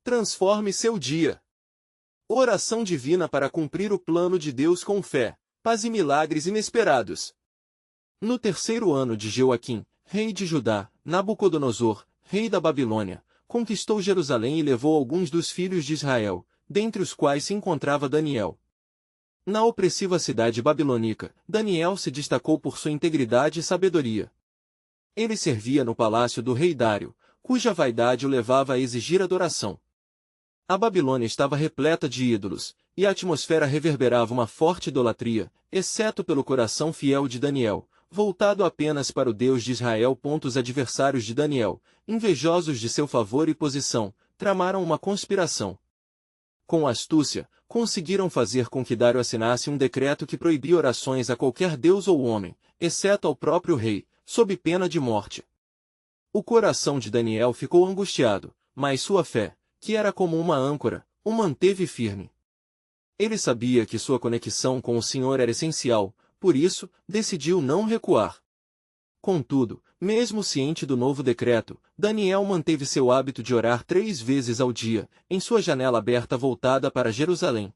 transforme seu dia. Oração divina para cumprir o plano de Deus com fé, paz e milagres inesperados. No terceiro ano de Joaquim, rei de Judá, Nabucodonosor, rei da Babilônia, conquistou Jerusalém e levou alguns dos filhos de Israel, dentre os quais se encontrava Daniel. Na opressiva cidade babilônica, Daniel se destacou por sua integridade e sabedoria. Ele servia no palácio do rei Dário, cuja vaidade o levava a exigir adoração. A Babilônia estava repleta de ídolos, e a atmosfera reverberava uma forte idolatria, exceto pelo coração fiel de Daniel, voltado apenas para o Deus de Israel. Os adversários de Daniel, invejosos de seu favor e posição, tramaram uma conspiração. Com astúcia, conseguiram fazer com que Dário assinasse um decreto que proibia orações a qualquer deus ou homem, exceto ao próprio rei, sob pena de morte. O coração de Daniel ficou angustiado, mas sua fé, que era como uma âncora, o manteve firme. Ele sabia que sua conexão com o Senhor era essencial, por isso, decidiu não recuar. Contudo, mesmo ciente do novo decreto, Daniel manteve seu hábito de orar 3 vezes ao dia, em sua janela aberta voltada para Jerusalém.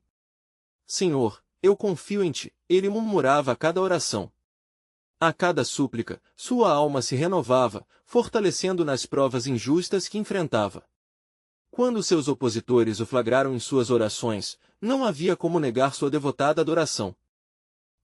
Senhor, eu confio em ti, ele murmurava a cada oração. A cada súplica, sua alma se renovava, fortalecendo nas provas injustas que enfrentava. Quando seus opositores o flagraram em suas orações, não havia como negar sua devotada adoração.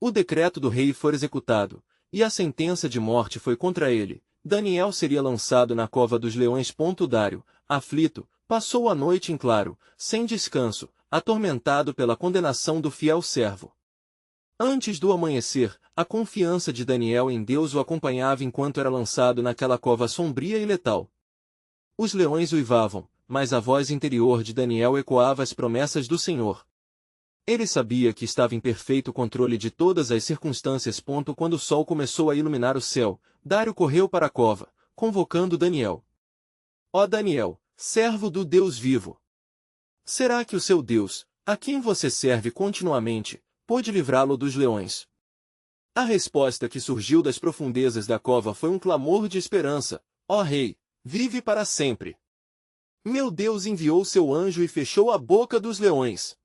O decreto do rei foi executado, e a sentença de morte foi contra ele. Daniel seria lançado na cova dos leões. Dário, aflito, passou a noite em claro, sem descanso, atormentado pela condenação do fiel servo. Antes do amanhecer, a confiança de Daniel em Deus o acompanhava enquanto era lançado naquela cova sombria e letal. Os leões uivavam, mas a voz interior de Daniel ecoava as promessas do Senhor. Ele sabia que estava em perfeito controle de todas as circunstâncias. Quando o sol começou a iluminar o céu, Dário correu para a cova, convocando Daniel. Ó Daniel, servo do Deus vivo! Será que o seu Deus, a quem você serve continuamente, pôde livrá-lo dos leões? A resposta que surgiu das profundezas da cova foi um clamor de esperança. Ó Rei, vive para sempre! Meu Deus enviou seu anjo e fechou a boca dos leões.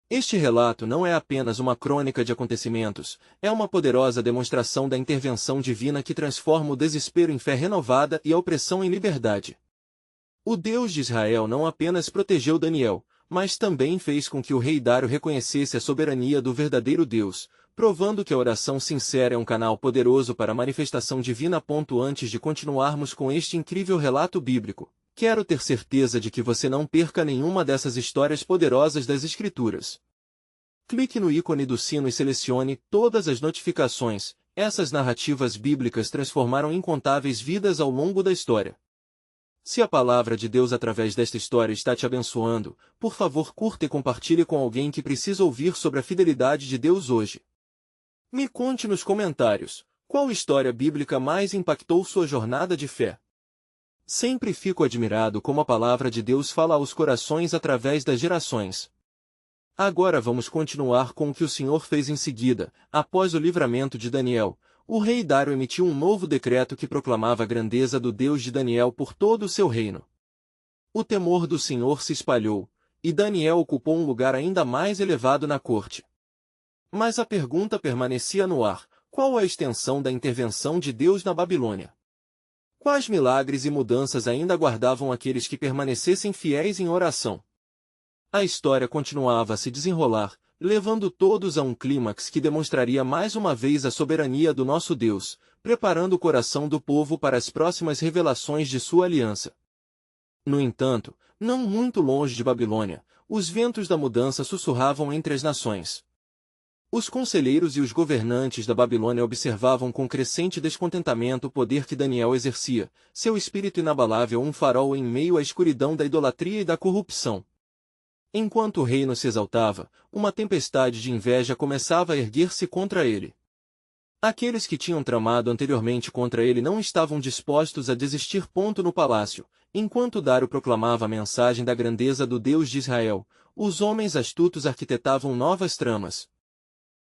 Este relato não é apenas uma crônica de acontecimentos, é uma poderosa demonstração da intervenção divina que transforma o desespero em fé renovada e a opressão em liberdade. O Deus de Israel não apenas protegeu Daniel, mas também fez com que o rei Dário reconhecesse a soberania do verdadeiro Deus, provando que a oração sincera é um canal poderoso para a manifestação divina. Antes de continuarmos com este incrível relato bíblico, quero ter certeza de que você não perca nenhuma dessas histórias poderosas das Escrituras. Clique no ícone do sino e selecione todas as notificações. Essas narrativas bíblicas transformaram incontáveis vidas ao longo da história. Se a palavra de Deus através desta história está te abençoando, por favor curta e compartilhe com alguém que precisa ouvir sobre a fidelidade de Deus hoje. Me conte nos comentários, qual história bíblica mais impactou sua jornada de fé? Sempre fico admirado como a palavra de Deus fala aos corações através das gerações. Agora vamos continuar com o que o Senhor fez em seguida. Após o livramento de Daniel, o rei Dário emitiu um novo decreto que proclamava a grandeza do Deus de Daniel por todo o seu reino. O temor do Senhor se espalhou, e Daniel ocupou um lugar ainda mais elevado na corte. Mas a pergunta permanecia no ar: qual a extensão da intervenção de Deus na Babilônia? Quais milagres e mudanças ainda aguardavam aqueles que permanecessem fiéis em oração? A história continuava a se desenrolar, levando todos a um clímax que demonstraria mais uma vez a soberania do nosso Deus, preparando o coração do povo para as próximas revelações de sua aliança. No entanto, não muito longe de Babilônia, os ventos da mudança sussurravam entre as nações. Os conselheiros e os governantes da Babilônia observavam com crescente descontentamento o poder que Daniel exercia, seu espírito inabalável um farol em meio à escuridão da idolatria e da corrupção. Enquanto o reino se exaltava, uma tempestade de inveja começava a erguer-se contra ele. Aqueles que tinham tramado anteriormente contra ele não estavam dispostos a desistir. No palácio, enquanto Dário proclamava a mensagem da grandeza do Deus de Israel, os homens astutos arquitetavam novas tramas.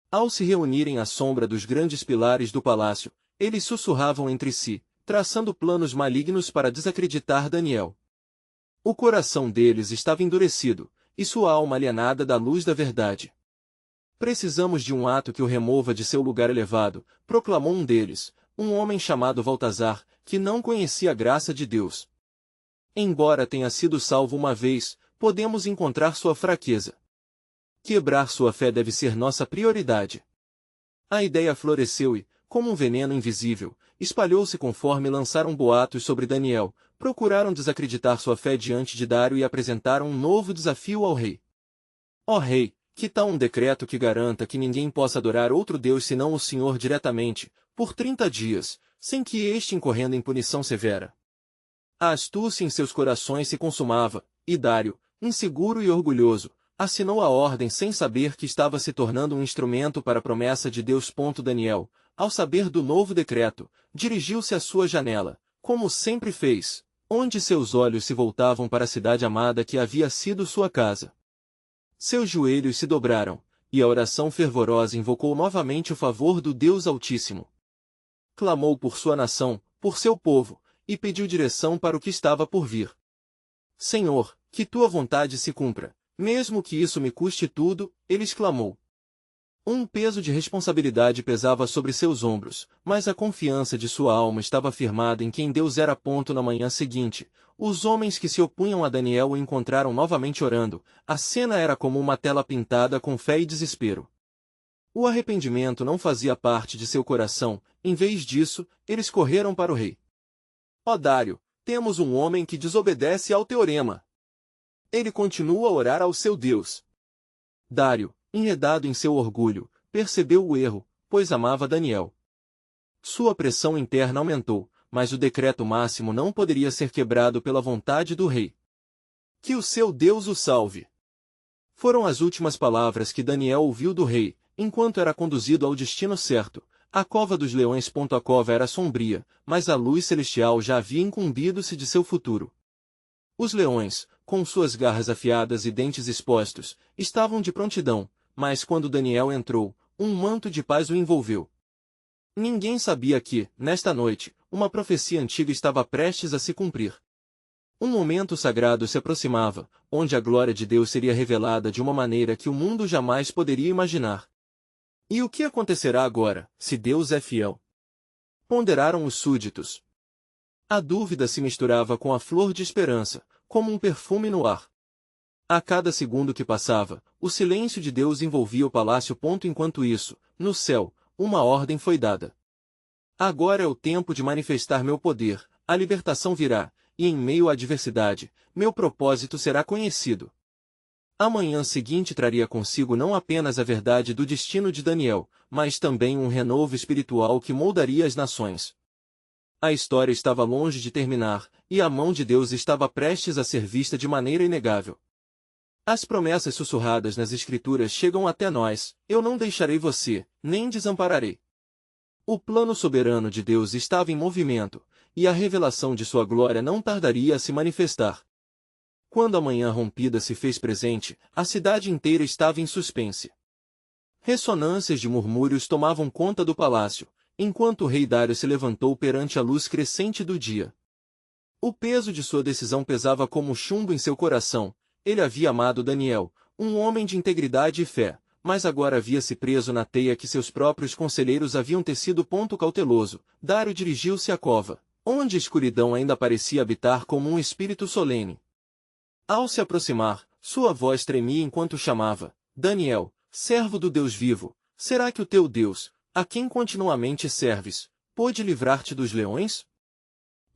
Ao se reunirem à sombra dos grandes pilares do palácio, eles sussurravam entre si, traçando planos malignos para desacreditar Daniel. O coração deles estava endurecido, e sua alma alienada da luz da verdade. Precisamos de um ato que o remova de seu lugar elevado, proclamou um deles, um homem chamado Valtazar, que não conhecia a graça de Deus. Embora tenha sido salvo uma vez, podemos encontrar sua fraqueza. Quebrar sua fé deve ser nossa prioridade. A ideia floresceu e, como um veneno invisível, espalhou-se conforme lançaram boatos sobre Daniel, procuraram desacreditar sua fé diante de Dário e apresentaram um novo desafio ao rei. Ó rei, que tal um decreto que garanta que ninguém possa adorar outro Deus senão o Senhor diretamente, por 30 dias, sem que este incorrendo em punição severa? A astúcia em seus corações se consumava, e Dário, inseguro e orgulhoso, assinou a ordem sem saber que estava se tornando um instrumento para a promessa de Deus. Daniel, ao saber do novo decreto, dirigiu-se à sua janela, como sempre fez, onde seus olhos se voltavam para a cidade amada que havia sido sua casa. Seus joelhos se dobraram, e a oração fervorosa invocou novamente o favor do Deus Altíssimo. Clamou por sua nação, por seu povo, e pediu direção para o que estava por vir. Senhor, que tua vontade se cumpra, mesmo que isso me custe tudo, ele exclamou. Um peso de responsabilidade pesava sobre seus ombros, mas a confiança de sua alma estava firmada em quem Deus era. Na manhã seguinte, os homens que se opunham a Daniel o encontraram novamente orando. A cena era como uma tela pintada com fé e desespero. O arrependimento não fazia parte de seu coração, em vez disso, eles correram para o rei. Ó Dário, temos um homem que desobedece ao teorema. Ele continua a orar ao seu Deus. Dário, enredado em seu orgulho, percebeu o erro, pois amava Daniel. Sua pressão interna aumentou, mas o decreto máximo não poderia ser quebrado pela vontade do rei. Que o seu Deus o salve! Foram as últimas palavras que Daniel ouviu do rei, enquanto era conduzido ao destino certo. A cova dos leões. A cova era sombria, mas a luz celestial já havia incumbido-se de seu futuro. Os leões, com suas garras afiadas e dentes expostos, estavam de prontidão, mas quando Daniel entrou, um manto de paz o envolveu. Ninguém sabia que, nesta noite, uma profecia antiga estava prestes a se cumprir. Um momento sagrado se aproximava, onde a glória de Deus seria revelada de uma maneira que o mundo jamais poderia imaginar. E o que acontecerá agora, se Deus é fiel? Ponderaram os súditos. A dúvida se misturava com a flor de esperança, como um perfume no ar. A cada segundo que passava, o silêncio de Deus envolvia o palácio. Enquanto isso, no céu, uma ordem foi dada. Agora é o tempo de manifestar meu poder, a libertação virá, e em meio à adversidade, meu propósito será conhecido. A manhã seguinte traria consigo não apenas a verdade do destino de Daniel, mas também um renovo espiritual que moldaria as nações. A história estava longe de terminar, e a mão de Deus estava prestes a ser vista de maneira inegável. As promessas sussurradas nas Escrituras chegam até nós: eu não deixarei você, nem desampararei. O plano soberano de Deus estava em movimento, e a revelação de sua glória não tardaria a se manifestar. Quando a manhã rompida se fez presente, a cidade inteira estava em suspense. Ressonâncias de murmúrios tomavam conta do palácio, enquanto o rei Dário se levantou perante a luz crescente do dia. O peso de sua decisão pesava como chumbo em seu coração. Ele havia amado Daniel, um homem de integridade e fé, mas agora havia-se preso na teia que seus próprios conselheiros haviam tecido. Cauteloso, Dário dirigiu-se à cova, onde a escuridão ainda parecia habitar como um espírito solene. Ao se aproximar, sua voz tremia enquanto chamava: Daniel, servo do Deus vivo, será que o teu Deus, a quem continuamente serves, pôde livrar-te dos leões?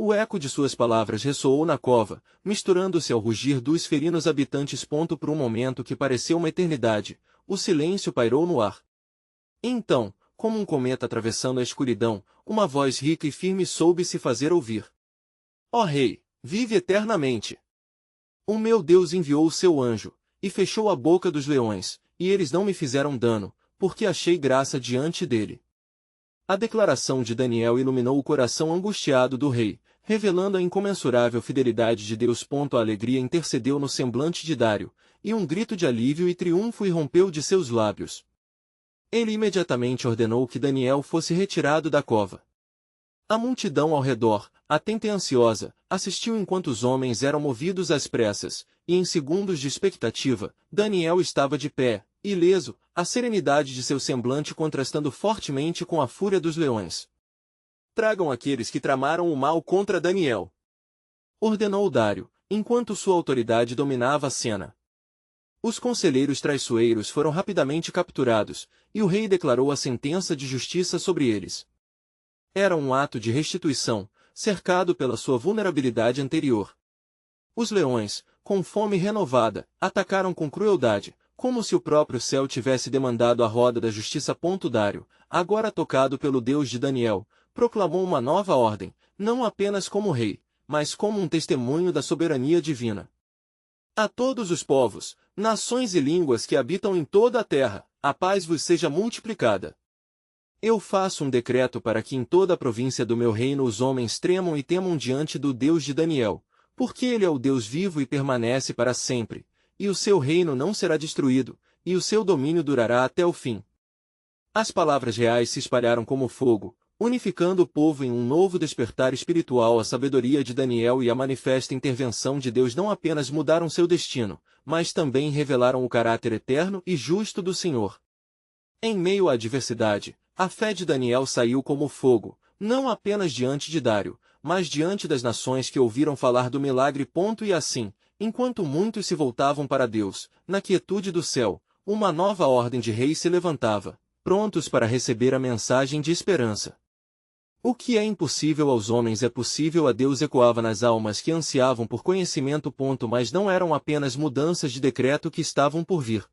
O eco de suas palavras ressoou na cova, misturando-se ao rugir dos ferinos habitantes. Por um momento que pareceu uma eternidade, o silêncio pairou no ar. Então, como um cometa atravessando a escuridão, uma voz rica e firme soube se fazer ouvir. Ó Rei, vive eternamente! O meu Deus enviou o seu anjo, e fechou a boca dos leões, e eles não me fizeram dano, porque achei graça diante dele. A declaração de Daniel iluminou o coração angustiado do rei, revelando a incomensurável fidelidade de Deus. A alegria intercedeu no semblante de Dário, e um grito de alívio e triunfo irrompeu de seus lábios. Ele imediatamente ordenou que Daniel fosse retirado da cova. A multidão ao redor, atenta e ansiosa, assistiu enquanto os homens eram movidos às pressas, e em segundos de expectativa, Daniel estava de pé, ileso, a serenidade de seu semblante contrastando fortemente com a fúria dos leões. Tragam aqueles que tramaram o mal contra Daniel, ordenou Dário, enquanto sua autoridade dominava a cena. Os conselheiros traiçoeiros foram rapidamente capturados, e o rei declarou a sentença de justiça sobre eles. Era um ato de restituição, cercado pela sua vulnerabilidade anterior. Os leões, com fome renovada, atacaram com crueldade, como se o próprio céu tivesse demandado a roda da justiça. Dário, agora tocado pelo Deus de Daniel, proclamou uma nova ordem, não apenas como rei, mas como um testemunho da soberania divina. A todos os povos, nações e línguas que habitam em toda a terra, a paz vos seja multiplicada. Eu faço um decreto para que em toda a província do meu reino os homens tremam e temam diante do Deus de Daniel, porque ele é o Deus vivo e permanece para sempre, e o seu reino não será destruído, e o seu domínio durará até o fim. As palavras reais se espalharam como fogo, unificando o povo em um novo despertar espiritual. A sabedoria de Daniel e a manifesta intervenção de Deus não apenas mudaram seu destino, mas também revelaram o caráter eterno e justo do Senhor. Em meio à adversidade, a fé de Daniel saiu como fogo, não apenas diante de Dário, mas diante das nações que ouviram falar do milagre. E assim, enquanto muitos se voltavam para Deus, na quietude do céu, uma nova ordem de reis se levantava, prontos para receber a mensagem de esperança. O que é impossível aos homens é possível a Deus, ecoava nas almas que ansiavam por conhecimento. Mas não eram apenas mudanças de decreto que estavam por vir.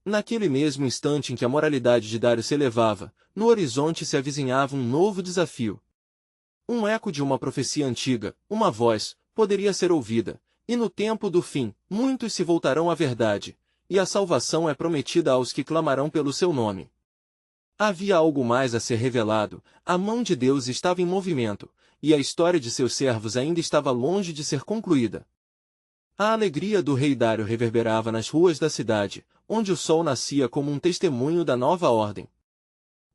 Naquele mesmo instante em que a moralidade de Dário se elevava, no horizonte se avizinhava um novo desafio. Um eco de uma profecia antiga, uma voz, poderia ser ouvida, e no tempo do fim, muitos se voltarão à verdade, e a salvação é prometida aos que clamarão pelo seu nome. Havia algo mais a ser revelado, a mão de Deus estava em movimento, e a história de seus servos ainda estava longe de ser concluída. A alegria do rei Dário reverberava nas ruas da cidade, onde o sol nascia como um testemunho da nova ordem.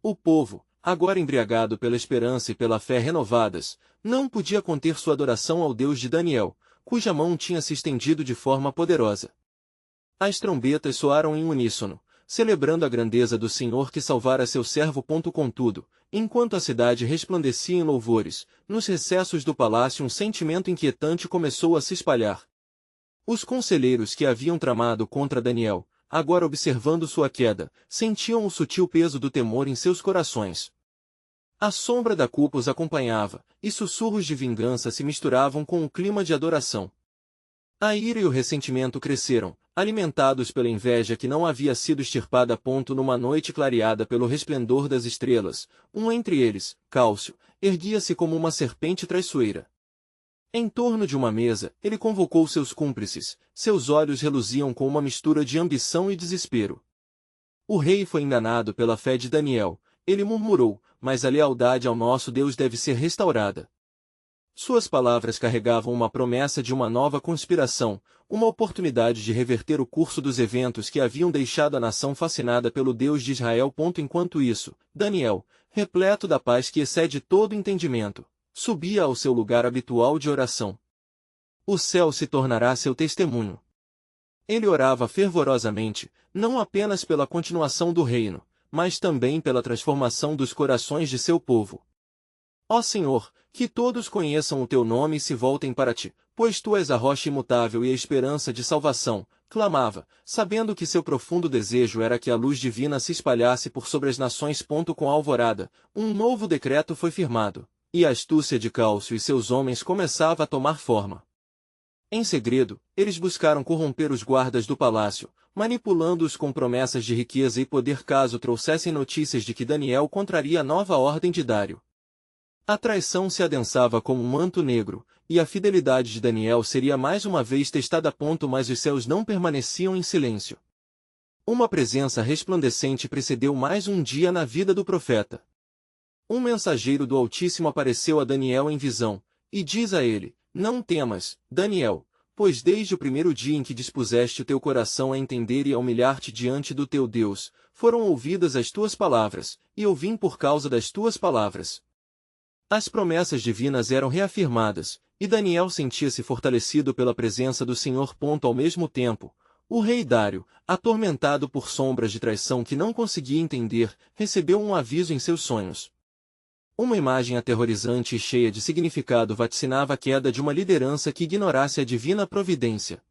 O povo, agora embriagado pela esperança e pela fé renovadas, não podia conter sua adoração ao Deus de Daniel, cuja mão tinha se estendido de forma poderosa. As trombetas soaram em uníssono, celebrando a grandeza do Senhor que salvara seu servo. Contudo, enquanto a cidade resplandecia em louvores, nos recessos do palácio um sentimento inquietante começou a se espalhar. Os conselheiros que haviam tramado contra Daniel, agora observando sua queda, sentiam o sutil peso do temor em seus corações. A sombra da culpa os acompanhava, e sussurros de vingança se misturavam com o clima de adoração. A ira e o ressentimento cresceram, alimentados pela inveja que não havia sido extirpada. Numa noite clareada pelo resplendor das estrelas, um entre eles, Cálcio, erguia-se como uma serpente traiçoeira. Em torno de uma mesa, ele convocou seus cúmplices, seus olhos reluziam com uma mistura de ambição e desespero. O rei foi enganado pela fé de Daniel, ele murmurou, mas a lealdade ao nosso Deus deve ser restaurada. Suas palavras carregavam uma promessa de uma nova conspiração, uma oportunidade de reverter o curso dos eventos que haviam deixado a nação fascinada pelo Deus de Israel. Enquanto isso, Daniel, repleto da paz que excede todo entendimento, subia ao seu lugar habitual de oração. O céu se tornará seu testemunho. Ele orava fervorosamente, não apenas pela continuação do reino, mas também pela transformação dos corações de seu povo. Ó Senhor, que todos conheçam o teu nome e se voltem para ti, pois tu és a rocha imutável e a esperança de salvação, clamava, sabendo que seu profundo desejo era que a luz divina se espalhasse por sobre as nações. Com a alvorada, um novo decreto foi firmado, e a astúcia de Cálcio e seus homens começava a tomar forma. Em segredo, eles buscaram corromper os guardas do palácio, manipulando-os com promessas de riqueza e poder caso trouxessem notícias de que Daniel contraria a nova ordem de Dário. A traição se adensava como um manto negro, e a fidelidade de Daniel seria mais uma vez testada. Mas os céus não permaneciam em silêncio. Uma presença resplandecente precedeu mais um dia na vida do profeta. Um mensageiro do Altíssimo apareceu a Daniel em visão, e diz a ele: Não temas, Daniel, pois desde o primeiro dia em que dispuseste o teu coração a entender e a humilhar-te diante do teu Deus, foram ouvidas as tuas palavras, e eu vim por causa das tuas palavras. As promessas divinas eram reafirmadas, e Daniel sentia-se fortalecido pela presença do Senhor. Ao mesmo tempo, o rei Dário, atormentado por sombras de traição que não conseguia entender, recebeu um aviso em seus sonhos. Uma imagem aterrorizante e cheia de significado vaticinava a queda de uma liderança que ignorasse a divina providência.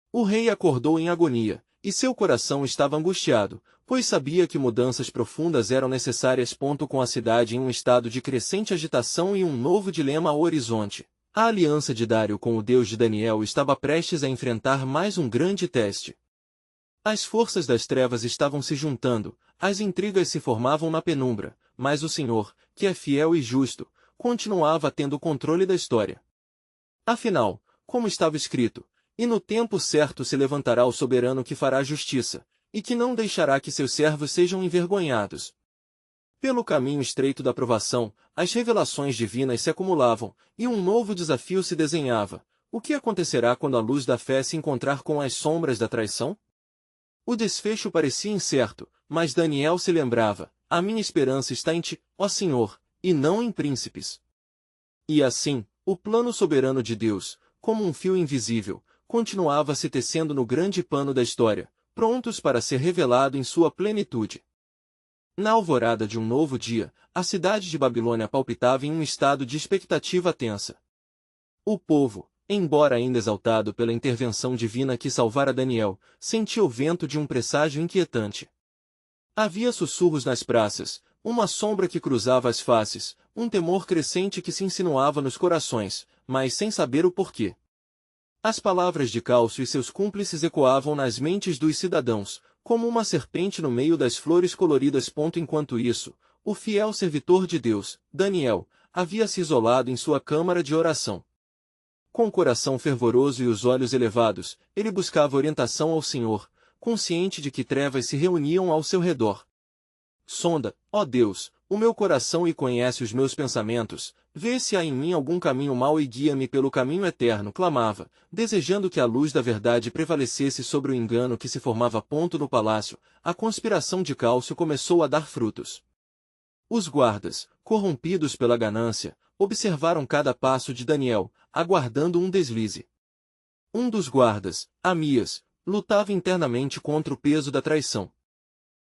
O rei acordou em agonia, e seu coração estava angustiado, pois sabia que mudanças profundas eram necessárias. Com a cidade em um estado de crescente agitação e um novo dilema ao horizonte, a aliança de Dário com o Deus de Daniel estava prestes a enfrentar mais um grande teste. As forças das trevas estavam se juntando, as intrigas se formavam na penumbra, mas o Senhor, que é fiel e justo, continuava tendo o controle da história. Afinal, como estava escrito, e no tempo certo se levantará o soberano que fará justiça, e que não deixará que seus servos sejam envergonhados. Pelo caminho estreito da provação, as revelações divinas se acumulavam, e um novo desafio se desenhava. O que acontecerá quando a luz da fé se encontrar com as sombras da traição? O desfecho parecia incerto, mas Daniel se lembrava: a minha esperança está em ti, ó Senhor, e não em príncipes. E assim, o plano soberano de Deus, como um fio invisível, continuava se tecendo no grande pano da história, prontos para ser revelado em sua plenitude. Na alvorada de um novo dia, a cidade de Babilônia palpitava em um estado de expectativa tensa. O povo, embora ainda exaltado pela intervenção divina que salvara Daniel, sentia o vento de um presságio inquietante. Havia sussurros nas praças, uma sombra que cruzava as faces, um temor crescente que se insinuava nos corações, mas sem saber o porquê. As palavras de Cálcio e seus cúmplices ecoavam nas mentes dos cidadãos, como uma serpente no meio das flores coloridas. Enquanto isso, o fiel servitor de Deus, Daniel, havia se isolado em sua câmara de oração. Com o coração fervoroso e os olhos elevados, ele buscava orientação ao Senhor, consciente de que trevas se reuniam ao seu redor. Sonda, ó Deus, o meu coração e conhece os meus pensamentos, vê se há em mim algum caminho mau e guia-me pelo caminho eterno, clamava, desejando que a luz da verdade prevalecesse sobre o engano que se formava. No palácio, a conspiração de Cálcio começou a dar frutos. Os guardas, corrompidos pela ganância, observaram cada passo de Daniel, aguardando um deslize. Um dos guardas, Amias, lutava internamente contra o peso da traição.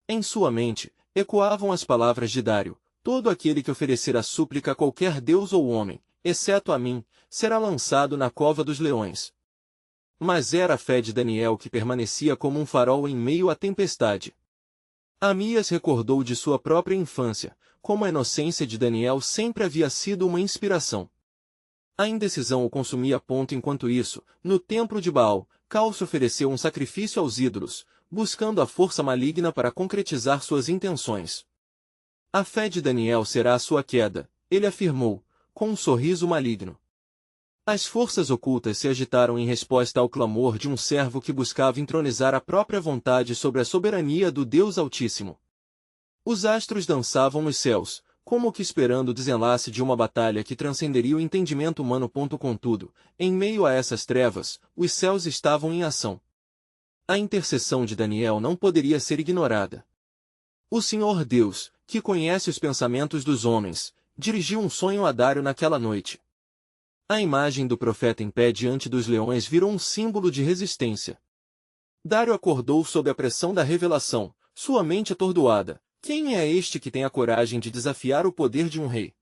Em sua mente, ecoavam as palavras de Dário: todo aquele que oferecer a súplica a qualquer deus ou homem, exceto a mim, será lançado na cova dos leões. Mas era a fé de Daniel que permanecia como um farol em meio à tempestade. Amias recordou de sua própria infância, como a inocência de Daniel sempre havia sido uma inspiração. A indecisão o consumia. Enquanto isso, no templo de Baal, Cálcio ofereceu um sacrifício aos ídolos, buscando a força maligna para concretizar suas intenções. A fé de Daniel será a sua queda, ele afirmou, com um sorriso maligno. As forças ocultas se agitaram em resposta ao clamor de um servo que buscava entronizar a própria vontade sobre a soberania do Deus Altíssimo. Os astros dançavam nos céus, como que esperando o desenlace de uma batalha que transcenderia o entendimento humano. Contudo, em meio a essas trevas, os céus estavam em ação. A intercessão de Daniel não poderia ser ignorada. O Senhor Deus, que conhece os pensamentos dos homens, dirigiu um sonho a Dário naquela noite. A imagem do profeta em pé diante dos leões virou um símbolo de resistência. Dário acordou sob a pressão da revelação, sua mente atordoada. Quem é este que tem a coragem de desafiar o poder de um rei?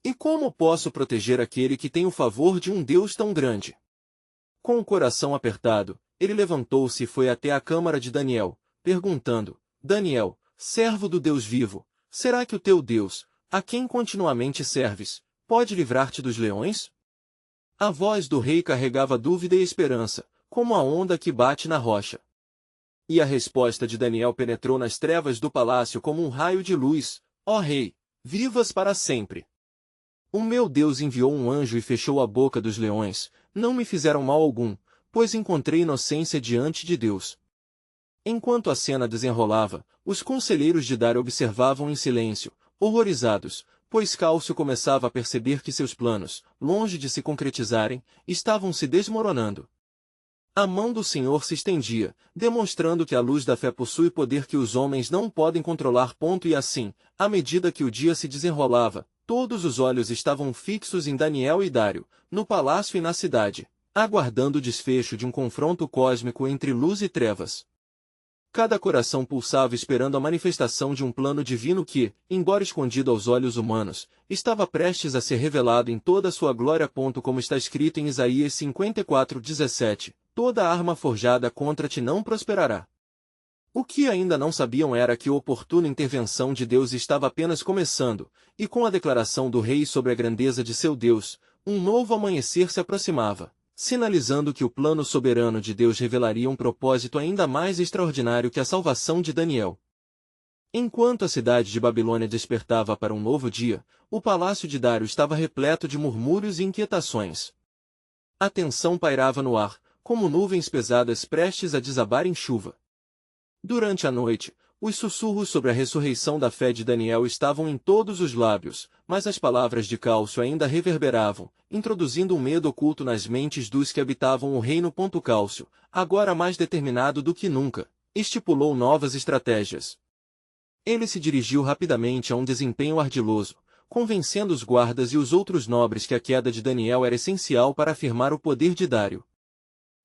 E como posso proteger aquele que tem o favor de um Deus tão grande? Com o coração apertado, ele levantou-se e foi até a câmara de Daniel, perguntando: Daniel, servo do Deus vivo, será que o teu Deus, a quem continuamente serves, pode livrar-te dos leões? A voz do rei carregava dúvida e esperança, como a onda que bate na rocha. E a resposta de Daniel penetrou nas trevas do palácio como um raio de luz: ó rei, vivas para sempre. O meu Deus enviou um anjo e fechou a boca dos leões, não me fizeram mal algum, pois encontrei inocência diante de Deus. Enquanto a cena desenrolava, os conselheiros de Dário observavam em silêncio, horrorizados, pois Cálcio começava a perceber que seus planos, longe de se concretizarem, estavam se desmoronando. A mão do Senhor se estendia, demonstrando que a luz da fé possui poder que os homens não podem controlar. E assim, à medida que o dia se desenrolava, Todos os olhos estavam fixos em Daniel e Dário, no palácio e na cidade, aguardando o desfecho de um confronto cósmico entre luz e trevas. Cada coração pulsava esperando a manifestação de um plano divino que, embora escondido aos olhos humanos, estava prestes a ser revelado em toda a sua glória. Como está escrito em Isaías 54:17, toda arma forjada contra ti não prosperará. O que ainda não sabiam era que a oportuna intervenção de Deus estava apenas começando, e com a declaração do rei sobre a grandeza de seu Deus, um novo amanhecer se aproximava, sinalizando que o plano soberano de Deus revelaria um propósito ainda mais extraordinário que a salvação de Daniel. Enquanto a cidade de Babilônia despertava para um novo dia, o palácio de Dário estava repleto de murmúrios e inquietações. A tensão pairava no ar, como nuvens pesadas prestes a desabar em chuva. Durante a noite, os sussurros sobre a ressurreição da fé de Daniel estavam em todos os lábios, mas as palavras de Cálcio ainda reverberavam, introduzindo um medo oculto nas mentes dos que habitavam o reino. Cálcio, agora mais determinado do que nunca, estipulou novas estratégias. Ele se dirigiu rapidamente a um desempenho ardiloso, convencendo os guardas e os outros nobres que a queda de Daniel era essencial para afirmar o poder de Dário.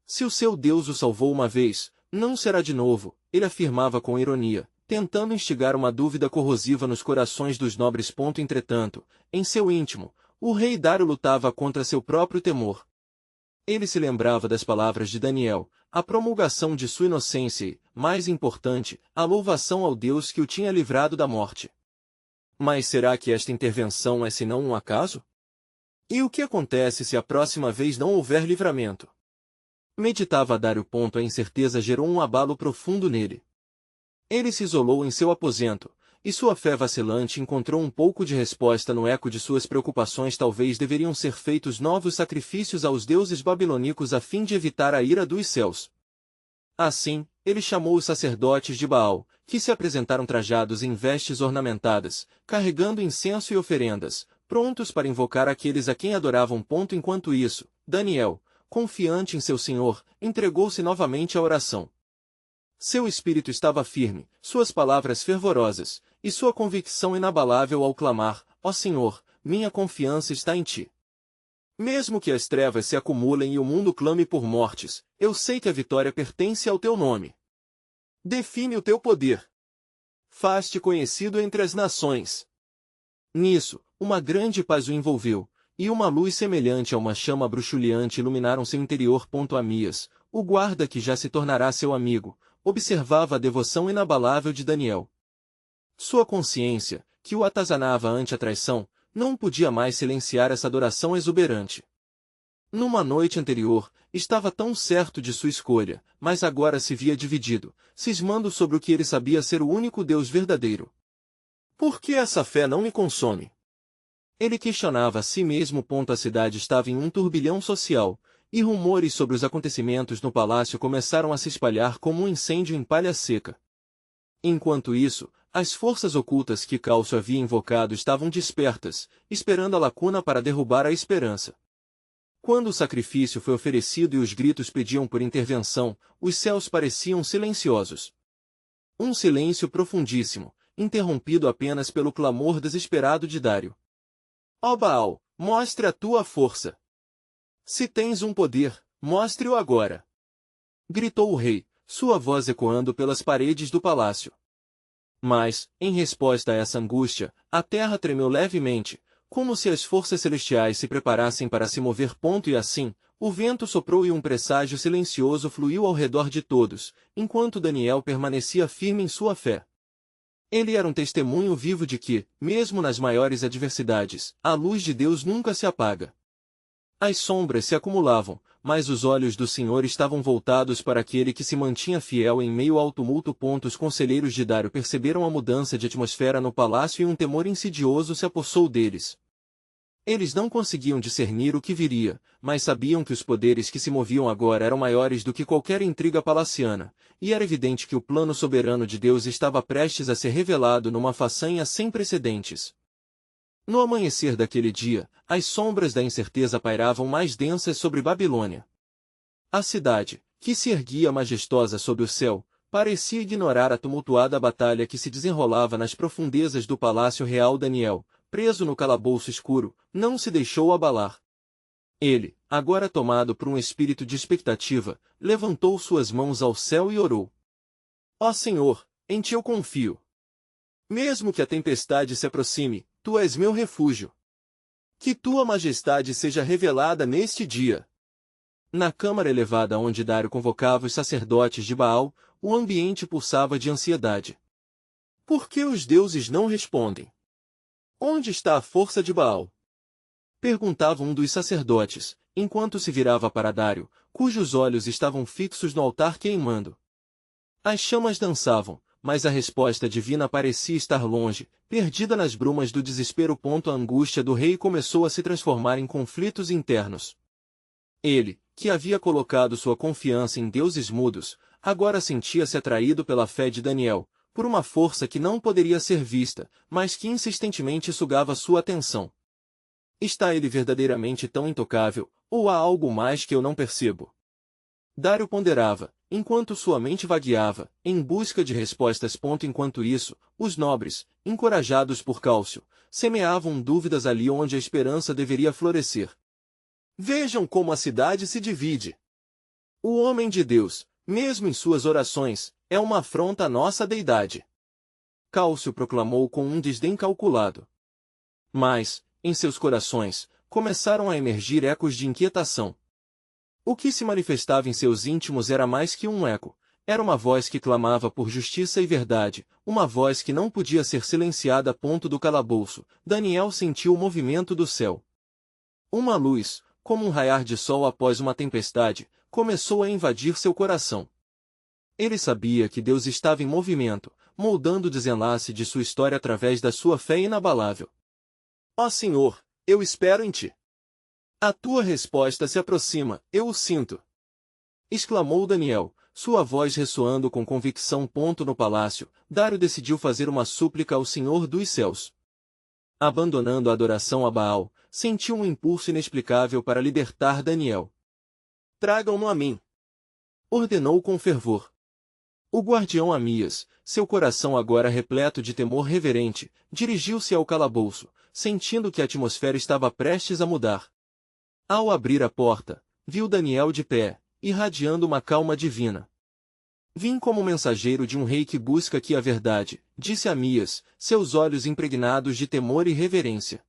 Se o seu Deus o salvou uma vez, não será de novo, ele afirmava com ironia, tentando instigar uma dúvida corrosiva nos corações dos nobres. Entretanto, em seu íntimo, o rei Dário lutava contra seu próprio temor. Ele se lembrava das palavras de Daniel, a promulgação de sua inocência e, mais importante, a louvação ao Deus que o tinha livrado da morte. Mas será que esta intervenção é senão um acaso? E o que acontece se a próxima vez não houver livramento? Meditava Dário. A incerteza gerou um abalo profundo nele. Ele se isolou em seu aposento, e sua fé vacilante encontrou um pouco de resposta no eco de suas preocupações. Talvez deveriam ser feitos novos sacrifícios aos deuses babilônicos a fim de evitar a ira dos céus. Assim, ele chamou os sacerdotes de Baal, que se apresentaram trajados em vestes ornamentadas, carregando incenso e oferendas, prontos para invocar aqueles a quem adoravam. Enquanto isso, Daniel, confiante em seu Senhor, entregou-se novamente à oração. Seu espírito estava firme, suas palavras fervorosas, e sua convicção inabalável ao clamar: ó Senhor, minha confiança está em ti. Mesmo que as trevas se acumulem e o mundo clame por mortes, eu sei que a vitória pertence ao teu nome. Define o teu poder. Faz-te conhecido entre as nações. Nisso, uma grande paz o envolveu, e uma luz semelhante a uma chama bruxuleante iluminaram seu interior. Amias, o guarda que já se tornará seu amigo, observava a devoção inabalável de Daniel. Sua consciência, que o atazanava ante a traição, não podia mais silenciar essa adoração exuberante. Numa noite anterior, estava tão certo de sua escolha, mas agora se via dividido, cismando sobre o que ele sabia ser o único Deus verdadeiro. Por que essa fé não me consome? Ele questionava a si mesmo. A cidade estava em um turbilhão social, e rumores sobre os acontecimentos no palácio começaram a se espalhar como um incêndio em palha seca. Enquanto isso, as forças ocultas que Cálcio havia invocado estavam despertas, esperando a lacuna para derrubar a esperança. Quando o sacrifício foi oferecido e os gritos pediam por intervenção, os céus pareciam silenciosos. Um silêncio profundíssimo, interrompido apenas pelo clamor desesperado de Dário. Ó Baal, mostre a tua força. Se tens um poder, mostre-o agora. Gritou o rei, sua voz ecoando pelas paredes do palácio. Mas, em resposta a essa angústia, a terra tremeu levemente, como se as forças celestiais se preparassem para se mover. E assim, o vento soprou e um presságio silencioso fluiu ao redor de todos, enquanto Daniel permanecia firme em sua fé. Ele era um testemunho vivo de que, mesmo nas maiores adversidades, a luz de Deus nunca se apaga. As sombras se acumulavam, mas os olhos do Senhor estavam voltados para aquele que se mantinha fiel em meio ao tumulto. Os conselheiros de Dário perceberam a mudança de atmosfera no palácio e um temor insidioso se apossou deles. Eles não conseguiam discernir o que viria, mas sabiam que os poderes que se moviam agora eram maiores do que qualquer intriga palaciana, e era evidente que o plano soberano de Deus estava prestes a ser revelado numa façanha sem precedentes. No amanhecer daquele dia, as sombras da incerteza pairavam mais densas sobre Babilônia. A cidade, que se erguia majestosa sob o céu, parecia ignorar a tumultuada batalha que se desenrolava nas profundezas do Palácio Real. Daniel, preso no calabouço escuro, não se deixou abalar. Ele, agora tomado por um espírito de expectativa, levantou suas mãos ao céu e orou. Ó Senhor, em ti eu confio. Mesmo que a tempestade se aproxime, tu és meu refúgio. Que tua majestade seja revelada neste dia. Na câmara elevada onde Dário convocava os sacerdotes de Baal, o ambiente pulsava de ansiedade. Por que os deuses não respondem? Onde está a força de Baal? Perguntava um dos sacerdotes, enquanto se virava para Dário, cujos olhos estavam fixos no altar queimando. As chamas dançavam, mas a resposta divina parecia estar longe, perdida nas brumas do desespero. A angústia do rei começou a se transformar em conflitos internos. Ele, que havia colocado sua confiança em deuses mudos, agora sentia-se atraído pela fé de Daniel, por uma força que não poderia ser vista, mas que insistentemente sugava sua atenção. Está ele verdadeiramente tão intocável, ou há algo mais que eu não percebo? Dário ponderava, enquanto sua mente vagueava, em busca de respostas. Enquanto isso, os nobres, encorajados por Cálcio, semeavam dúvidas ali onde a esperança deveria florescer. Vejam como a cidade se divide. O homem de Deus, mesmo em suas orações, é uma afronta à nossa deidade. Cálcio proclamou com um desdém calculado. Mas, em seus corações, começaram a emergir ecos de inquietação. O que se manifestava em seus íntimos era mais que um eco, era uma voz que clamava por justiça e verdade, uma voz que não podia ser silenciada. Do calabouço, Daniel sentiu o movimento do céu. Uma luz, como um raiar de sol após uma tempestade, começou a invadir seu coração. Ele sabia que Deus estava em movimento, moldando o desenlace de sua história através da sua fé inabalável. Ó Senhor, eu espero em ti. A tua resposta se aproxima, eu o sinto. Exclamou Daniel, sua voz ressoando com convicção. No palácio, Dário decidiu fazer uma súplica ao Senhor dos céus. Abandonando a adoração a Baal, sentiu um impulso inexplicável para libertar Daniel. Tragam-no a mim, ordenou com fervor. O guardião Amias, seu coração agora repleto de temor reverente, dirigiu-se ao calabouço, sentindo que a atmosfera estava prestes a mudar. Ao abrir a porta, viu Daniel de pé, irradiando uma calma divina. Vim como mensageiro de um rei que busca aqui a verdade, disse Amias, seus olhos impregnados de temor e reverência.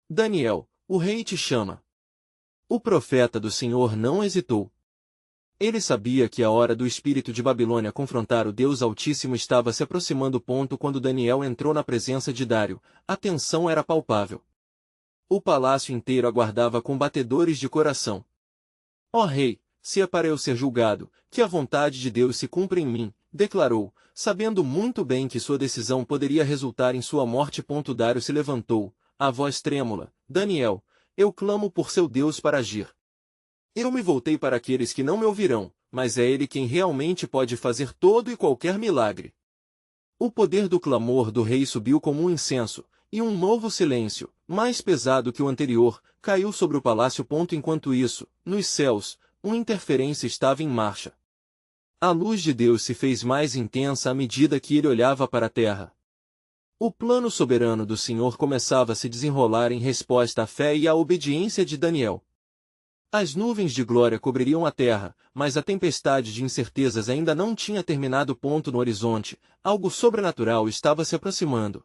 Daniel, o rei te chama. O profeta do Senhor não hesitou. Ele sabia que a hora do espírito de Babilônia confrontar o Deus Altíssimo estava se aproximando. Quando Daniel entrou na presença de Dário, a tensão era palpável. O palácio inteiro aguardava com batedores de coração. Ó rei, se é para eu ser julgado, que a vontade de Deus se cumpra em mim, declarou, sabendo muito bem que sua decisão poderia resultar em sua morte. Dário se levantou, a voz trêmula, Daniel, eu clamo por seu Deus para agir. Eu me voltei para aqueles que não me ouvirão, mas é Ele quem realmente pode fazer todo e qualquer milagre. O poder do clamor do rei subiu como um incenso, e um novo silêncio, mais pesado que o anterior, caiu sobre o palácio. Enquanto isso, nos céus, uma interferência estava em marcha. A luz de Deus se fez mais intensa à medida que ele olhava para a terra. O plano soberano do Senhor começava a se desenrolar em resposta à fé e à obediência de Daniel. As nuvens de glória cobririam a terra, mas a tempestade de incertezas ainda não tinha terminado. No horizonte, algo sobrenatural estava se aproximando.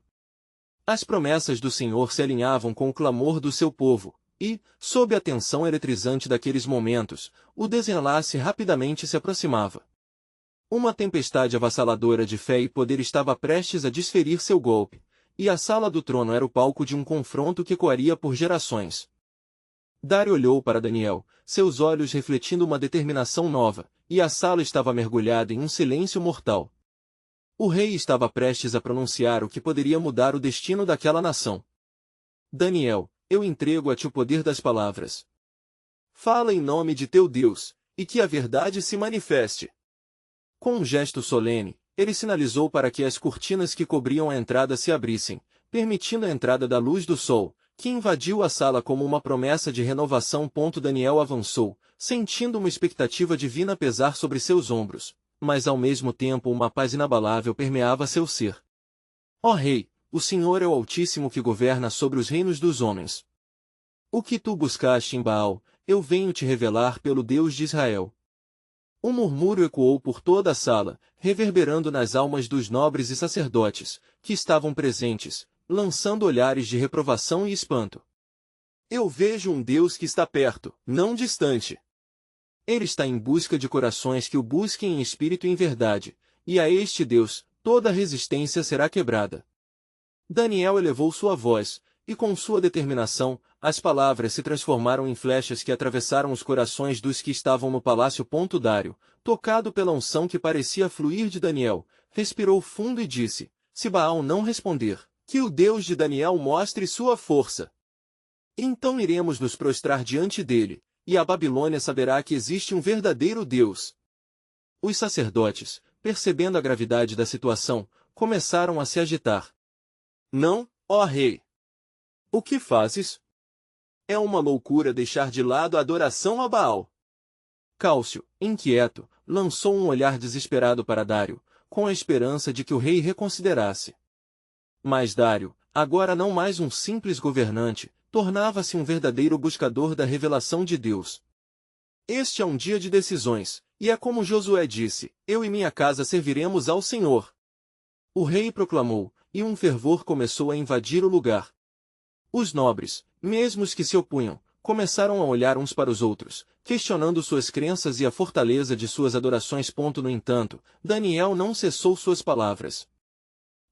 As promessas do Senhor se alinhavam com o clamor do seu povo, e, sob a tensão eletrizante daqueles momentos, o desenlace rapidamente se aproximava. Uma tempestade avassaladora de fé e poder estava prestes a desferir seu golpe, e a sala do trono era o palco de um confronto que ecoaria por gerações. Dário olhou para Daniel, seus olhos refletindo uma determinação nova, e a sala estava mergulhada em um silêncio mortal. O rei estava prestes a pronunciar o que poderia mudar o destino daquela nação. Daniel, eu entrego a ti o poder das palavras. Fala em nome de teu Deus, e que a verdade se manifeste. Com um gesto solene, ele sinalizou para que as cortinas que cobriam a entrada se abrissem, permitindo a entrada da luz do sol, que invadiu a sala como uma promessa de renovação. Daniel avançou, sentindo uma expectativa divina pesar sobre seus ombros, mas ao mesmo tempo uma paz inabalável permeava seu ser. Ó rei, o Senhor é o Altíssimo que governa sobre os reinos dos homens. O que tu buscaste em Baal, eu venho te revelar pelo Deus de Israel. Um murmúrio ecoou por toda a sala, reverberando nas almas dos nobres e sacerdotes, que estavam presentes, lançando olhares de reprovação e espanto. Eu vejo um Deus que está perto, não distante. Ele está em busca de corações que o busquem em espírito e em verdade, e a este Deus, toda resistência será quebrada. Daniel elevou sua voz, e com sua determinação, as palavras se transformaram em flechas que atravessaram os corações dos que estavam no palácio. Dário, tocado pela unção que parecia fluir de Daniel, respirou fundo e disse: se Baal não responder, que o Deus de Daniel mostre sua força. Então iremos nos prostrar diante dele, e a Babilônia saberá que existe um verdadeiro Deus. Os sacerdotes, percebendo a gravidade da situação, começaram a se agitar. Não, ó rei! O que fazes? É uma loucura deixar de lado a adoração a Baal. Cálcio, inquieto, lançou um olhar desesperado para Dário, com a esperança de que o rei reconsiderasse. Mas Dário, agora não mais um simples governante, tornava-se um verdadeiro buscador da revelação de Deus. Este é um dia de decisões, e é como Josué disse: eu e minha casa serviremos ao Senhor. O rei proclamou, e um fervor começou a invadir o lugar. Os nobres, mesmo os que se opunham, começaram a olhar uns para os outros, questionando suas crenças e a fortaleza de suas adorações. No entanto, Daniel não cessou suas palavras.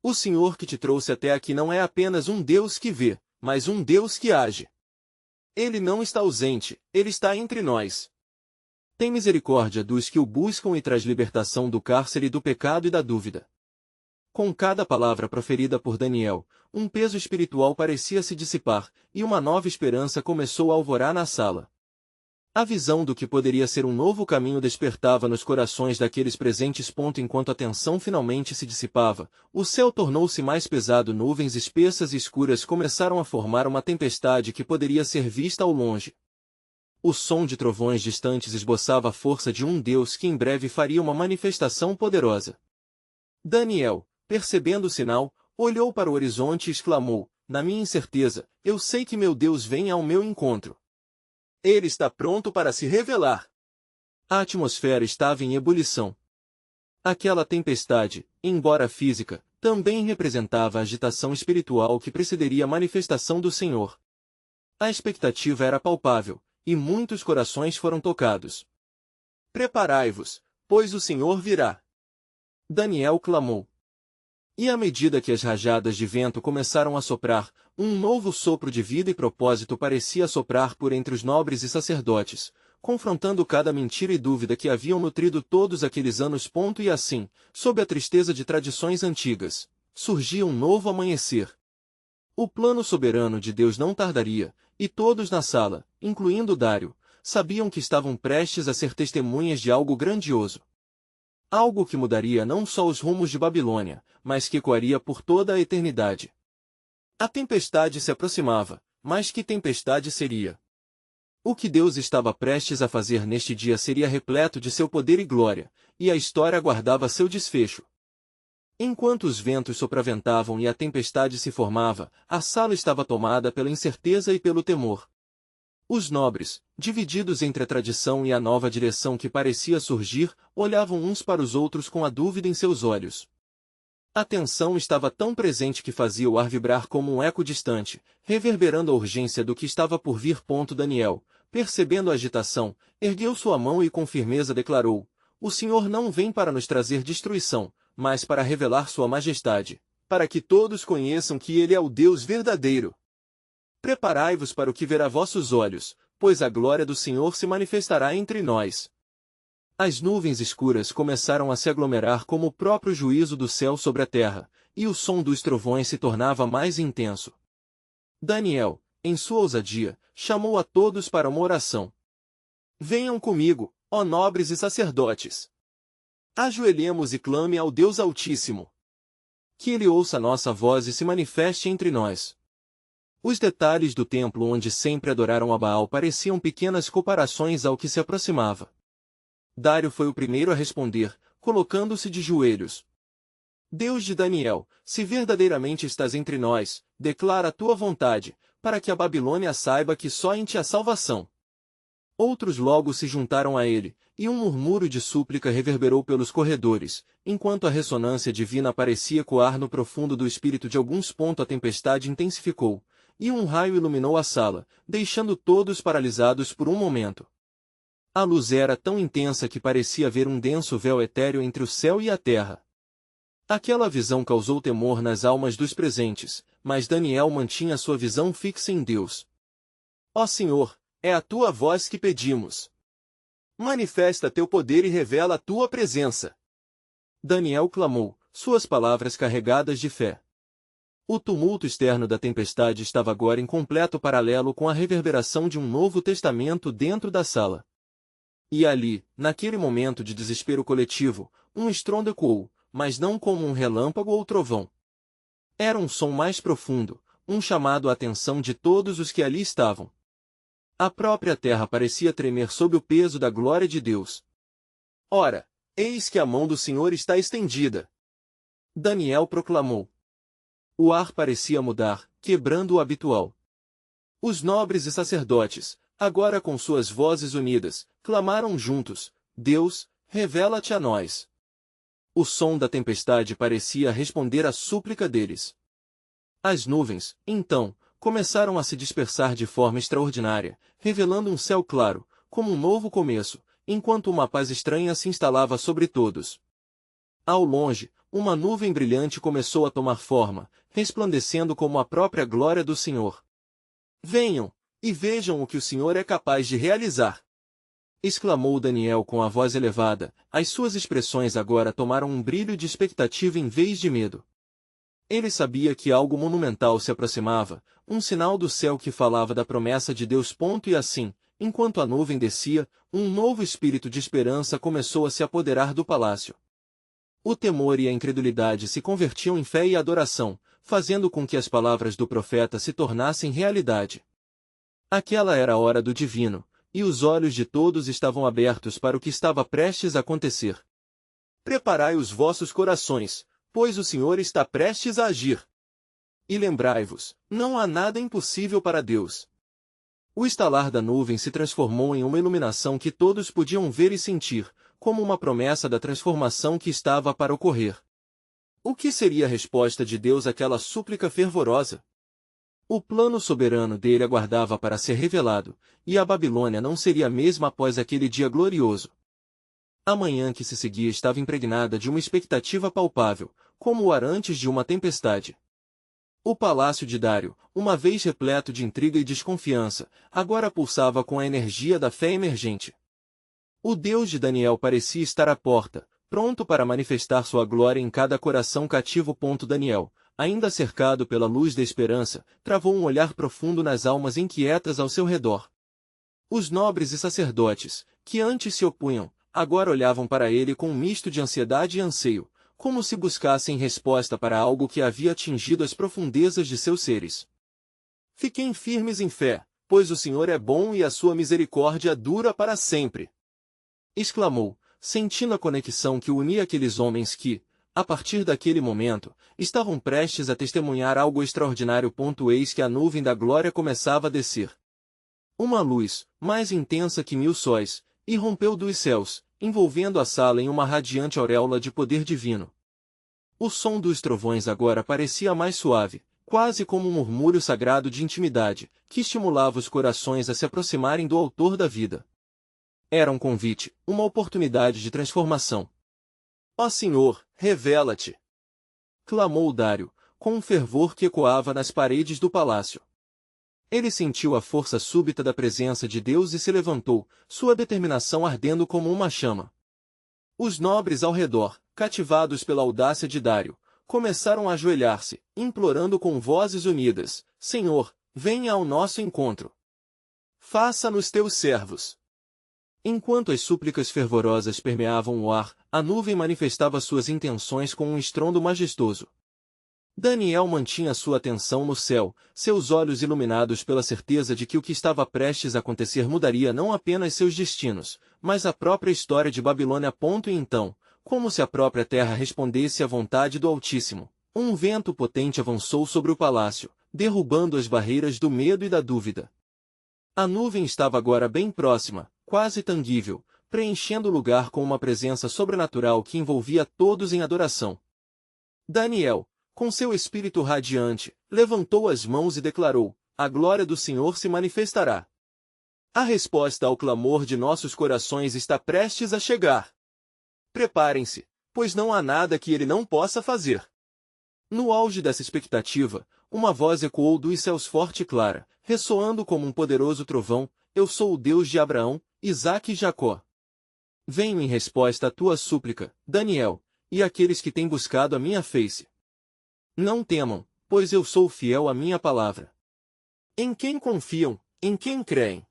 O Senhor que te trouxe até aqui não é apenas um Deus que vê, mas um Deus que age. Ele não está ausente, ele está entre nós. Tem misericórdia dos que o buscam e traz libertação do cárcere do pecado e da dúvida. Com cada palavra proferida por Daniel, um peso espiritual parecia se dissipar, e uma nova esperança começou a alvorar na sala. A visão do que poderia ser um novo caminho despertava nos corações daqueles presentes. Enquanto a tensão finalmente se dissipava, o céu tornou-se mais pesado. Nuvens espessas e escuras começaram a formar uma tempestade que poderia ser vista ao longe. O som de trovões distantes esboçava a força de um Deus que em breve faria uma manifestação poderosa. Daniel, percebendo o sinal, olhou para o horizonte e exclamou: na minha incerteza, eu sei que meu Deus vem ao meu encontro. Ele está pronto para se revelar. A atmosfera estava em ebulição. Aquela tempestade, embora física, também representava a agitação espiritual que precederia a manifestação do Senhor. A expectativa era palpável, e muitos corações foram tocados. Preparai-vos, pois o Senhor virá. Daniel clamou. E à medida que as rajadas de vento começaram a soprar, um novo sopro de vida e propósito parecia soprar por entre os nobres e sacerdotes, confrontando cada mentira e dúvida que haviam nutrido todos aqueles anos. E assim, sob a tristeza de tradições antigas, surgia um novo amanhecer. O plano soberano de Deus não tardaria, e todos na sala, incluindo Dário, sabiam que estavam prestes a ser testemunhas de algo grandioso. Algo que mudaria não só os rumos de Babilônia, mas que ecoaria por toda a eternidade. A tempestade se aproximava, mas que tempestade seria? O que Deus estava prestes a fazer neste dia seria repleto de seu poder e glória, e a história aguardava seu desfecho. Enquanto os ventos sopraventavam e a tempestade se formava, a sala estava tomada pela incerteza e pelo temor. Os nobres, divididos entre a tradição e a nova direção que parecia surgir, olhavam uns para os outros com a dúvida em seus olhos. A tensão estava tão presente que fazia o ar vibrar como um eco distante, reverberando a urgência do que estava por vir. Daniel, percebendo a agitação, ergueu sua mão e com firmeza declarou: o Senhor não vem para nos trazer destruição, mas para revelar sua majestade, para que todos conheçam que Ele é o Deus verdadeiro. Preparai-vos para o que verá vossos olhos, pois a glória do Senhor se manifestará entre nós. As nuvens escuras começaram a se aglomerar como o próprio juízo do céu sobre a terra, e o som dos trovões se tornava mais intenso. Daniel, em sua ousadia, chamou a todos para uma oração. Venham comigo, ó nobres e sacerdotes. Ajoelhemos e clame ao Deus Altíssimo. Que Ele ouça nossa voz e se manifeste entre nós. Os detalhes do templo onde sempre adoraram a Baal pareciam pequenas comparações ao que se aproximava. Dário foi o primeiro a responder, colocando-se de joelhos. Deus de Daniel, se verdadeiramente estás entre nós, declara a tua vontade, para que a Babilônia saiba que só em ti há salvação. Outros logo se juntaram a ele, e um murmúrio de súplica reverberou pelos corredores, enquanto a ressonância divina parecia ecoar no profundo do espírito de alguns. A tempestade intensificou, e um raio iluminou a sala, deixando todos paralisados por um momento. A luz era tão intensa que parecia haver um denso véu etéreo entre o céu e a terra. Aquela visão causou temor nas almas dos presentes, mas Daniel mantinha sua visão fixa em Deus. Ó Senhor, é a tua voz que pedimos. Manifesta teu poder e revela a tua presença. Daniel clamou, suas palavras carregadas de fé. O tumulto externo da tempestade estava agora em completo paralelo com a reverberação de um novo testamento dentro da sala. E ali, naquele momento de desespero coletivo, um estrondo ecoou, mas não como um relâmpago ou trovão. Era um som mais profundo, um chamado à atenção de todos os que ali estavam. A própria terra parecia tremer sob o peso da glória de Deus. Ora, eis que a mão do Senhor está estendida. Daniel proclamou. O ar parecia mudar, quebrando o habitual. Os nobres e sacerdotes, agora com suas vozes unidas, clamaram juntos, Deus, revela-te a nós. O som da tempestade parecia responder à súplica deles. As nuvens, então, começaram a se dispersar de forma extraordinária, revelando um céu claro, como um novo começo, enquanto uma paz estranha se instalava sobre todos. Ao longe, uma nuvem brilhante começou a tomar forma, resplandecendo como a própria glória do Senhor. Venham, e vejam o que o Senhor é capaz de realizar! Exclamou Daniel com a voz elevada, as suas expressões agora tomaram um brilho de expectativa em vez de medo. Ele sabia que algo monumental se aproximava, um sinal do céu que falava da promessa de Deus. E assim, enquanto a nuvem descia, um novo espírito de esperança começou a se apoderar do palácio. O temor e a incredulidade se convertiam em fé e adoração, fazendo com que as palavras do profeta se tornassem realidade. Aquela era a hora do divino, e os olhos de todos estavam abertos para o que estava prestes a acontecer. Preparai os vossos corações, pois o Senhor está prestes a agir. E lembrai-vos, não há nada impossível para Deus. O estalar da nuvem se transformou em uma iluminação que todos podiam ver e sentir, como uma promessa da transformação que estava para ocorrer. O que seria a resposta de Deus àquela súplica fervorosa? O plano soberano dele aguardava para ser revelado, e a Babilônia não seria a mesma após aquele dia glorioso. A manhã que se seguia estava impregnada de uma expectativa palpável, como o ar antes de uma tempestade. O palácio de Dário, uma vez repleto de intriga e desconfiança, agora pulsava com a energia da fé emergente. O Deus de Daniel parecia estar à porta, pronto para manifestar sua glória em cada coração cativo. Daniel, ainda cercado pela luz da esperança, travou um olhar profundo nas almas inquietas ao seu redor. Os nobres e sacerdotes, que antes se opunham, agora olhavam para ele com um misto de ansiedade e anseio, como se buscassem resposta para algo que havia atingido as profundezas de seus seres. Fiquem firmes em fé, pois o Senhor é bom e a sua misericórdia dura para sempre. Exclamou, sentindo a conexão que unia aqueles homens que, a partir daquele momento, estavam prestes a testemunhar algo extraordinário. Eis que a nuvem da glória começava a descer. Uma luz, mais intensa que 1000 sóis, irrompeu dos céus, envolvendo a sala em uma radiante auréola de poder divino. O som dos trovões agora parecia mais suave, quase como um murmúrio sagrado de intimidade, que estimulava os corações a se aproximarem do Autor da vida. Era um convite, uma oportunidade de transformação. Ó Senhor, revela-te! Clamou Dário, com um fervor que ecoava nas paredes do palácio. Ele sentiu a força súbita da presença de Deus e se levantou, sua determinação ardendo como uma chama. Os nobres ao redor, cativados pela audácia de Dário, começaram a ajoelhar-se, implorando com vozes unidas, Senhor, venha ao nosso encontro. Faça-nos teus servos. Enquanto as súplicas fervorosas permeavam o ar, a nuvem manifestava suas intenções com um estrondo majestoso. Daniel mantinha sua atenção no céu, seus olhos iluminados pela certeza de que o que estava prestes a acontecer mudaria não apenas seus destinos, mas a própria história de Babilônia. E então, como se a própria terra respondesse à vontade do Altíssimo. Um vento potente avançou sobre o palácio, derrubando as barreiras do medo e da dúvida. A nuvem estava agora bem próxima, quase tangível, preenchendo o lugar com uma presença sobrenatural que envolvia todos em adoração. Daniel, com seu espírito radiante, levantou as mãos e declarou: a glória do Senhor se manifestará. A resposta ao clamor de nossos corações está prestes a chegar. Preparem-se, pois não há nada que ele não possa fazer. No auge dessa expectativa, uma voz ecoou dos céus forte e clara, ressoando como um poderoso trovão: eu sou o Deus de Abraão, Isaque e Jacó. Venho em resposta à tua súplica, Daniel, e àqueles que têm buscado a minha face. Não temam, pois eu sou fiel à minha palavra. Em quem confiam, em quem creem?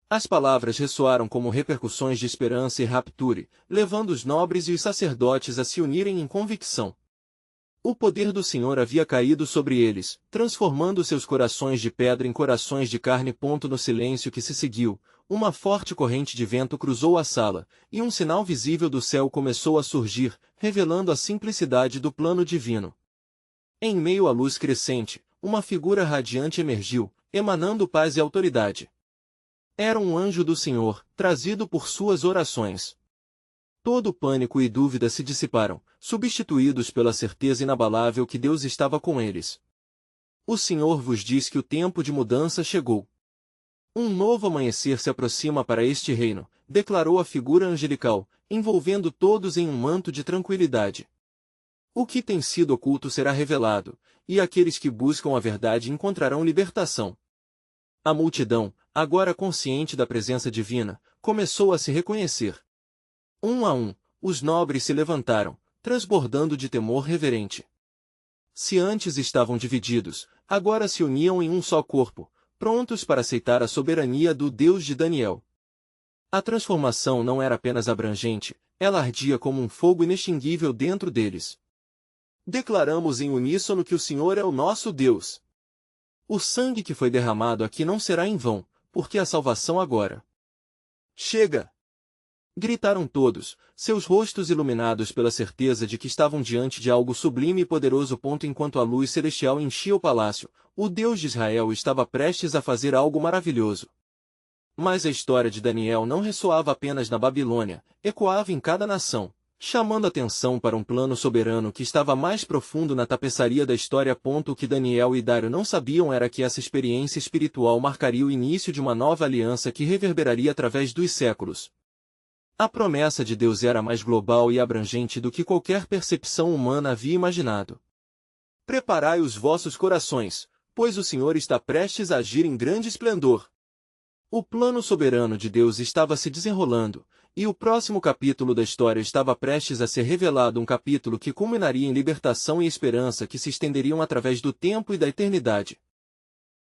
As palavras ressoaram como repercussões de esperança e rapture, levando os nobres e os sacerdotes a se unirem em convicção. O poder do Senhor havia caído sobre eles, transformando seus corações de pedra em corações de carne. No silêncio que se seguiu, uma forte corrente de vento cruzou a sala, e um sinal visível do céu começou a surgir, revelando a simplicidade do plano divino. Em meio à luz crescente, uma figura radiante emergiu, emanando paz e autoridade. Era um anjo do Senhor, trazido por suas orações. Todo pânico e dúvida se dissiparam, substituídos pela certeza inabalável que Deus estava com eles. O Senhor vos diz que o tempo de mudança chegou. Um novo amanhecer se aproxima para este reino, declarou a figura angelical, envolvendo todos em um manto de tranquilidade. O que tem sido oculto será revelado, e aqueles que buscam a verdade encontrarão libertação. A multidão, agora consciente da presença divina, começou a se reconhecer. Um a um, os nobres se levantaram, transbordando de temor reverente. Se antes estavam divididos, agora se uniam em um só corpo, prontos para aceitar a soberania do Deus de Daniel. A transformação não era apenas abrangente, ela ardia como um fogo inextinguível dentro deles. Declaramos em uníssono que o Senhor é o nosso Deus. O sangue que foi derramado aqui não será em vão, porque a salvação agora chega! Gritaram todos, seus rostos iluminados pela certeza de que estavam diante de algo sublime e poderoso. Enquanto a luz celestial enchia o palácio, o Deus de Israel estava prestes a fazer algo maravilhoso. Mas a história de Daniel não ressoava apenas na Babilônia, ecoava em cada nação, chamando atenção para um plano soberano que estava mais profundo na tapeçaria da história. O que Daniel e Dário não sabiam era que essa experiência espiritual marcaria o início de uma nova aliança que reverberaria através dos séculos. A promessa de Deus era mais global e abrangente do que qualquer percepção humana havia imaginado. Preparai os vossos corações, pois o Senhor está prestes a agir em grande esplendor. O plano soberano de Deus estava se desenrolando, e o próximo capítulo da história estava prestes a ser revelado, um capítulo que culminaria em libertação e esperança que se estenderiam através do tempo e da eternidade.